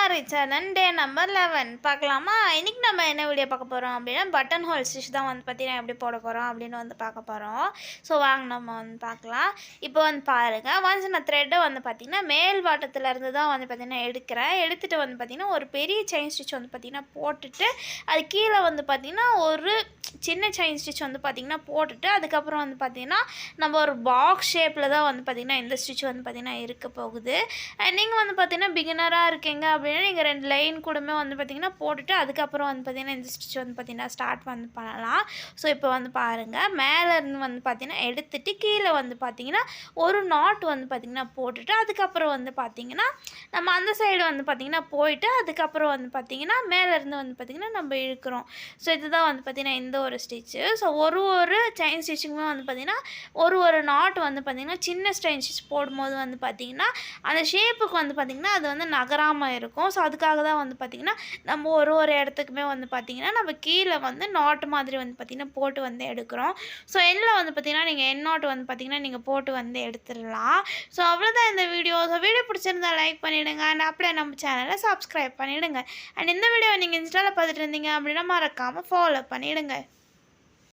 மாரிச்சரன் டே number 11 பார்க்கலாமா? இன்னைக்கு நம்ம என்ன வீடியோ பார்க்க போகிறோம் அப்படின்னா பட்டன் ஹோல் ஸ்டிச் தான் வந்து பார்த்தீங்கன்னா எப்படி போட போகிறோம் அப்படின்னு வந்து பார்க்க போகிறோம். ஸோ வாங்க நம்ம வந்து பார்க்கலாம். இப்போ வந்து பாருங்கள், ஒன்ஸ் நான் த்ரெட்டை வந்து பார்த்திங்கன்னா மேல் வாட்டத்துலேருந்து தான் வந்து பார்த்திங்கன்னா எடுத்துகிட்டு வந்து பார்த்திங்கன்னா ஒரு பெரிய செயின் ஸ்டிச் வந்து பார்த்திங்கன்னா போட்டுட்டு அது கீழே வந்து பார்த்திங்கன்னா ஒரு சின்ன செயின் ஸ்டிச் வந்து பார்த்திங்கன்னா போட்டுட்டு அதுக்கப்புறம் வந்து பார்த்திங்கன்னா நம்ம ஒரு பாக்ஸ் ஷேப்பில் தான் வந்து பார்த்திங்கன்னா இந்த ஸ்டிச் வந்து பார்த்திங்கன்னா இருக்க போகுது. நீங்கள் வந்து பார்த்திங்கன்னா பிகினராக இருக்கீங்க அப்படின்னா நீங்கள் 2 லைன் கூடமே வந்து பார்த்திங்கன்னா போட்டுட்டு அதுக்கப்புறம் வந்து பார்த்திங்கன்னா இந்த ஸ்டிச் வந்து பார்த்திங்கன்னா ஸ்டார்ட் வந்து பண்ணலாம். ஸோ இப்போ வந்து பாருங்கள், மேலேருந்து வந்து பார்த்திங்கன்னா எடுத்துகிட்டு கீழே வந்து பார்த்திங்கன்னா ஒரு நாட் வந்து பார்த்திங்கன்னா போட்டுட்டு அதுக்கப்புறம் வந்து பார்த்திங்கன்னா நம்ம அந்த சைடு வந்து பார்த்திங்கன்னா போயிட்டு அதுக்கப்புறம் வந்து பார்த்திங்கன்னா மேலேருந்து வந்து பார்த்திங்கன்னா நம்ம இழுக்கிறோம். ஸோ இதுதான் வந்து பார்த்திங்கன்னா இந்த ஒரு ஸ்டிச்சு. ஸோ ஒரு செயின் ஸ்டிச்சுக்குமே வந்து பார்த்திங்கன்னா ஒரு நாட் வந்து பார்த்திங்கன்னா சின்ன செயின் ஸ்டிச் போடும்போது வந்து பார்த்திங்கன்னா அந்த ஷேப்புக்கு வந்து பார்த்திங்கன்னா அது வந்து நகராமல் இருக்கும். ஸோ அதுக்காக தான் வந்து பார்த்திங்கன்னா நம்ம ஒரு இடத்துக்குமே வந்து பார்த்திங்கன்னா நம்ம கீழே வந்து நாட் மாதிரி வந்து பார்த்திங்கன்னா போட்டு வந்து எடுக்கிறோம். ஸோ எண்ணில் வந்து பார்த்திங்கன்னா நீங்கள் எண் நாட் வந்து பார்த்திங்கன்னா நீங்கள் போட்டு வந்து எடுத்துடலாம். ஸோ அவ்வளோதான் இந்த வீடியோ. ஸோ வீடியோ பிடிச்சிருந்தா லைக் பண்ணிவிடுங்க அண்ட் அப்படியே நம்ம சேனலை சப்ஸ்கிரைப் பண்ணிவிடுங்க. அண்ட் இந்த வீடியோவை நீங்கள் இன்ஸ்டாவில் பார்த்துட்டு இருந்தீங்க அப்படின்னா மறக்காமல் ஃபாலோ பண்ணிவிடுங்க.